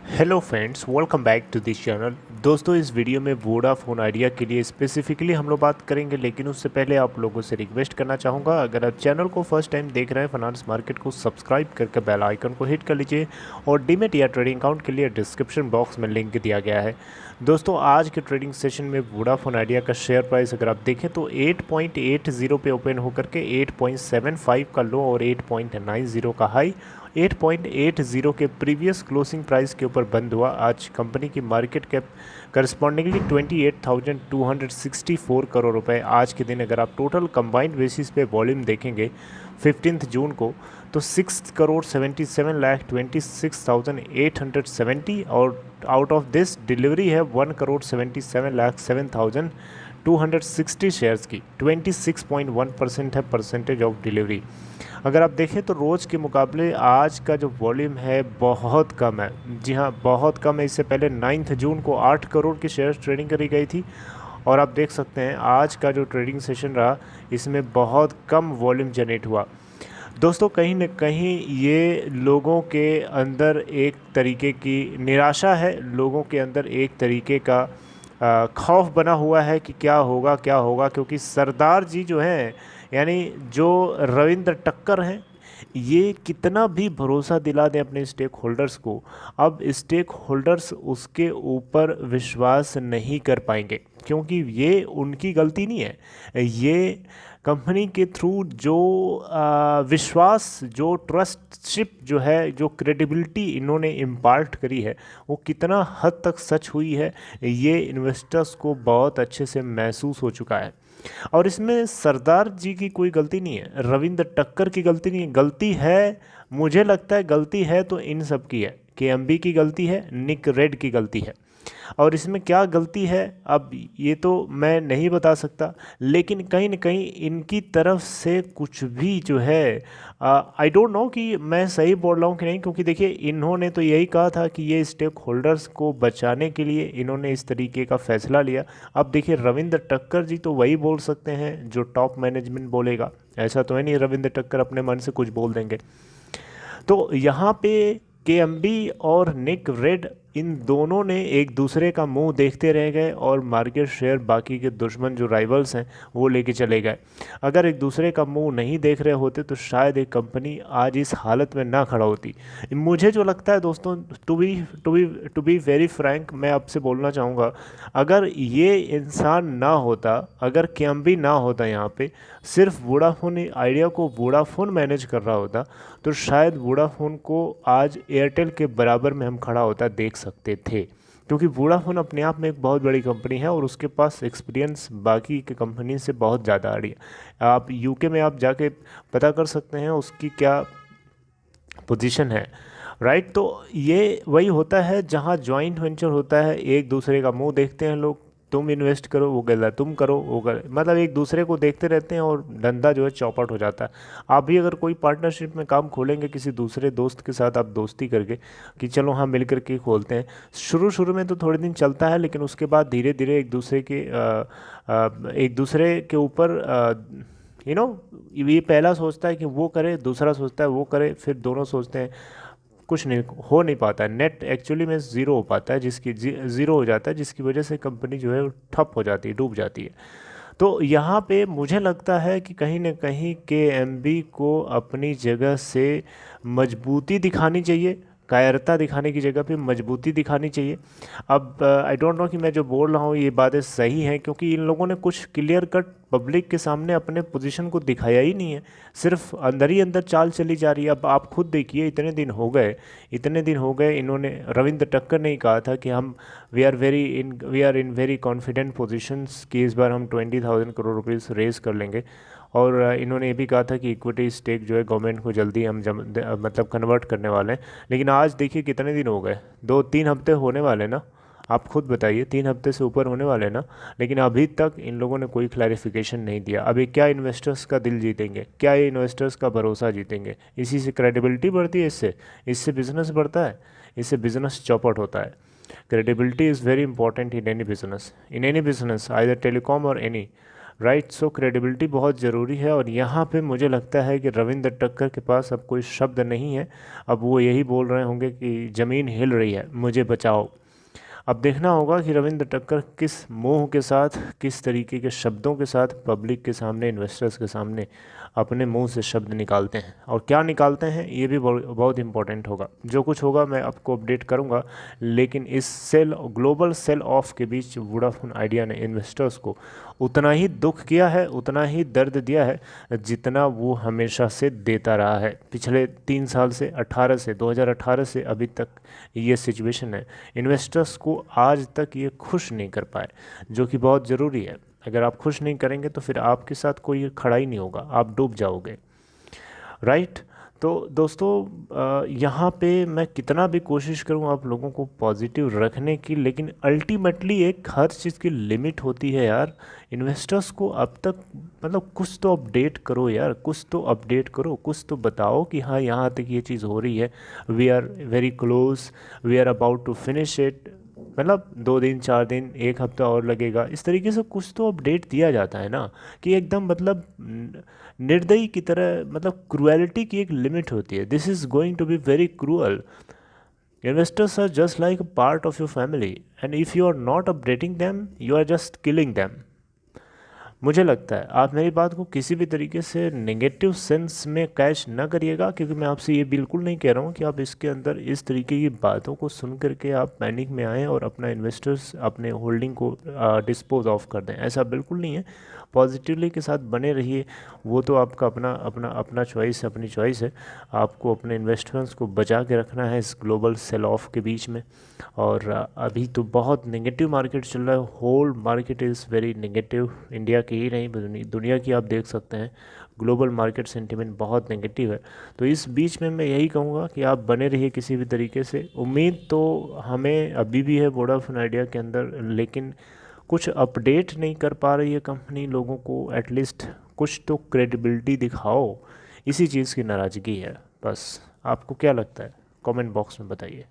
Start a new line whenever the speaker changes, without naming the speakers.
Hello friends, welcome back to this channel. दोस्तों, इस video में वोडाफोन आइडिया के लिए स्पेसिफिकली हम लोग बात करेंगे, लेकिन उससे पहले आप लोगों से रिक्वेस्ट करना चाहूँगा, अगर आप चैनल को फर्स्ट टाइम देख रहे हैं फाइनेंस मार्केट को सब्सक्राइब करके बेल आइकन को हिट कर लीजिए और डीमेट या ट्रेडिंग अकाउंट के लिए डिस्क्रिप्शन बॉक्स में लिंक दिया गया है। दोस्तों, आज के ट्रेडिंग सेशन में वोडाफोन आइडिया का शेयर प्राइस अगर आप देखें तो 8.80 पे ओपन होकर के 8.75 का लो और 8.90 का हाई 8.80 के प्रीवियस क्लोजिंग प्राइस के ऊपर बंद हुआ। आज कंपनी की मार्केट कैप करस्पॉन्डिंगली 28,264 करोड़ रुपए। आज के दिन अगर आप टोटल कंबाइंड बेसिस पे वॉल्यूम देखेंगे 15 जून को तो 6,77,26,870 और आउट ऑफ दिस डिलीवरी है 1,77,07,260 शेयर्स की। 26.1% है परसेंटेज ऑफ डिलीवरी। अगर आप देखें तो रोज़ के मुकाबले आज का जो वॉल्यूम है बहुत कम है। जी हाँ, बहुत कम है। इससे पहले 9 जून को 8 करोड़ की शेयर्स ट्रेडिंग करी गई थी और आप देख सकते हैं आज का जो ट्रेडिंग सेशन रहा इसमें बहुत कम वॉल्यूम जनरेट हुआ। दोस्तों, कहीं न कहीं ये लोगों के अंदर एक तरीके की निराशा है, लोगों के अंदर एक तरीके का खौफ बना हुआ है कि क्या होगा क्या होगा, क्योंकि सरदार जी जो हैं यानी जो रविंद्र टक्कर हैं, ये कितना भी भरोसा दिला दें अपने स्टेक होल्डर्स को, अब स्टेक होल्डर्स उसके ऊपर विश्वास नहीं कर पाएंगे, क्योंकि ये उनकी गलती नहीं है। ये कंपनी के थ्रू जो विश्वास, जो ट्रस्टशिप जो है, जो क्रेडिबिलिटी इन्होंने इम्पार्ट करी है, वो कितना हद तक सच हुई है ये इन्वेस्टर्स को बहुत अच्छे से महसूस हो चुका है। और इसमें सरदार जी की कोई गलती नहीं है, रविंद्र टक्कर की गलती नहीं है। गलती है, मुझे लगता है गलती है तो इन सब की है। केएमबी की गलती है, निक रेड की गलती है। और इसमें क्या गलती है अब ये तो मैं नहीं बता सकता, लेकिन कहीं न कहीं इनकी तरफ से कुछ भी जो है, आई डोंट नो कि मैं सही बोल रहा हूँ कि नहीं, क्योंकि देखिए इन्होंने तो यही कहा था कि ये स्टेक होल्डर्स को बचाने के लिए इन्होंने इस तरीके का फैसला लिया। अब देखिए रविंद्र टक्कर जी तो वही बोल सकते हैं जो टॉप मैनेजमेंट बोलेगा, ऐसा तो है नहीं रविंद्र टक्कर अपने मन से कुछ बोल देंगे। तो यहाँ पे केएमबी और निक रेड इन दोनों ने एक दूसरे का मुंह देखते रह गए और मार्केट शेयर बाकी के दुश्मन जो राइवल्स हैं वो लेके चले गए। अगर एक दूसरे का मुंह नहीं देख रहे होते तो शायद एक कंपनी आज इस हालत में ना खड़ा होती। मुझे जो लगता है दोस्तों, टू बी वेरी फ्रैंक, मैं आपसे बोलना चाहूँगा, अगर ये इंसान ना होता, अगर केएमबी ना होता, यहाँ पे सिर्फ वोडाफोन आइडिया को वोडाफोन मैनेज कर रहा होता तो शायद वोडाफोन को आज एयरटेल के बराबर में हम खड़ा होता देख सकते थे, क्योंकि वोडाफोन अपने आप में एक बहुत बड़ी कंपनी है और उसके पास एक्सपीरियंस बाकी के कंपनी से बहुत ज़्यादा आ रही है। आप यूके में आप जाके पता कर सकते हैं उसकी क्या पोजीशन है, राइट। तो ये वही होता है जहाँ जॉइंट वेंचर होता है, एक दूसरे का मुंह देखते हैं लोग, तुम इन्वेस्ट करो वो गलत, तुम करो वो गलत, मतलब एक दूसरे को देखते रहते हैं और धंधा जो है चौपट हो जाता है। आप भी अगर कोई पार्टनरशिप में काम खोलेंगे किसी दूसरे दोस्त के साथ, आप दोस्ती करके कि चलो हाँ मिल करके खोलते हैं, शुरू शुरू में तो थोड़े दिन चलता है, लेकिन उसके बाद धीरे धीरे एक दूसरे के ऊपर यू नो ये पहला सोचता है कि वो करे, दूसरा सोचता है वो करे, फिर दोनों सोचते हैं, कुछ नहीं हो नहीं पाता है। नेट एक्चुअली में ज़ीरो हो पाता है, ज़ीरो हो जाता है, जिसकी वजह से कंपनी जो है वो ठप हो जाती है, डूब जाती है। तो यहाँ पे मुझे लगता है कि कहीं ना कहीं केएमबी को अपनी जगह से मजबूती दिखानी चाहिए, कायरता दिखाने की जगह पे मजबूती दिखानी चाहिए। अब आई डोंट नो कि मैं जो बोल रहा हूँ ये बातें सही हैं, क्योंकि इन लोगों ने कुछ क्लियर कट पब्लिक के सामने अपने पोजीशन को दिखाया ही नहीं है, सिर्फ अंदर ही अंदर चाल चली जा रही है। अब आप खुद देखिए, इतने दिन हो गए इन्होंने, रविंद्र टक्कर ने ही कहा था कि हम we are in very confident positions कि इस बार हम 20,000 करोड़ रुपीज़ रेज़ कर लेंगे। और इन्होंने ये भी कहा था कि इक्विटी स्टेक जो है गवर्नमेंट को जल्दी हम मतलब कन्वर्ट करने वाले हैं। लेकिन आज देखिए कितने दिन हो गए, 2-3 हफ्ते होने वाले ना, आप खुद बताइए, 3 हफ्ते से ऊपर होने वाले ना, लेकिन अभी तक इन लोगों ने कोई क्लैरिफिकेशन नहीं दिया। अभी क्या इन्वेस्टर्स का दिल जीतेंगे, क्या ये इन्वेस्टर्स का भरोसा जीतेंगे? इसी से क्रेडिबिलिटी बढ़ती है, इससे बिजनेस बढ़ता है, इससे बिजनेस चौपट होता है। Credibility is very important in any business, either telecom और एनी। राइट। सो क्रेडिबिलिटी बहुत ज़रूरी है, और यहाँ पे मुझे लगता है कि रविंद्र टक्कर के पास अब कोई शब्द नहीं है। अब वो यही बोल रहे होंगे कि ज़मीन हिल रही है, मुझे बचाओ। अब देखना होगा कि रविंद्र टक्कर किस मोह के साथ, किस तरीके के शब्दों के साथ पब्लिक के सामने, इन्वेस्टर्स के सामने अपने मुंह से शब्द निकालते हैं, और क्या निकालते हैं ये भी बहुत इंपॉर्टेंट होगा। जो कुछ होगा मैं आपको अपडेट करूंगा। लेकिन इस ग्लोबल सेल ऑफ के बीच वोडाफोन आइडिया ने इन्वेस्टर्स को उतना ही दुख किया है, उतना ही दर्द दिया है, जितना वो हमेशा से देता रहा है। पिछले 3 साल से 2018 से अभी तक ये सिचुएशन है। इन्वेस्टर्स को आज तक ये खुश नहीं कर पाए, जो कि बहुत ज़रूरी है। अगर आप खुश नहीं करेंगे तो फिर आपके साथ कोई खड़ा ही नहीं होगा, आप डूब जाओगे, राइट। तो दोस्तों यहाँ पे मैं कितना भी कोशिश करूँ आप लोगों को पॉजिटिव रखने की, लेकिन अल्टीमेटली एक हर चीज़ की लिमिट होती है यार। इन्वेस्टर्स को अब तक मतलब कुछ तो अपडेट करो यार, कुछ तो अपडेट करो, कुछ तो बताओ कि हाँ यहाँ तक ये चीज़ हो रही है, we are very close, we are about to finish it. मतलब 2 दिन, 4 दिन, 1 हफ्ता और लगेगा, इस तरीके से कुछ तो अपडेट दिया जाता है ना, कि एकदम मतलब निर्दयी की तरह। मतलब क्रुएलिटी की एक लिमिट होती है। This is going to be very cruel. Investors are just like a part of your family, and if you are not updating them, you are just killing them. मुझे लगता है आप मेरी बात को किसी भी तरीके से नेगेटिव सेंस में कैच ना करिएगा, क्योंकि मैं आपसे ये बिल्कुल नहीं कह रहा हूँ कि आप इसके अंदर इस तरीके की बातों को सुन करके आप पैनिक में आएँ और अपना इन्वेस्टर्स, अपने होल्डिंग को डिस्पोज ऑफ कर दें। ऐसा बिल्कुल नहीं है। पॉजिटिवली के साथ बने रहिए। वो तो आपका अपना अपना अपना चॉइस है, अपनी चॉइस है। आपको अपने इन्वेस्टमेंट्स को बचा के रखना है इस ग्लोबल सेल ऑफ के बीच में। और अभी तो बहुत नेगेटिव मार्केट चल रहा है, whole market is very negative. India की ही नहीं, दुनिया की आप देख सकते हैं, ग्लोबल मार्केट सेंटिमेंट बहुत नेगेटिव है। तो इस बीच में मैं यही कहूँगा कि आप बने रहिए किसी भी तरीके से। उम्मीद तो हमें अभी भी है वोडाफोन आइडिया के अंदर, लेकिन कुछ अपडेट नहीं कर पा रही है कंपनी लोगों को। एटलीस्ट कुछ तो क्रेडिबिलिटी दिखाओ, इसी चीज़ की नाराज़गी है बस। आपको क्या लगता है, कमेंट बॉक्स में बताइए।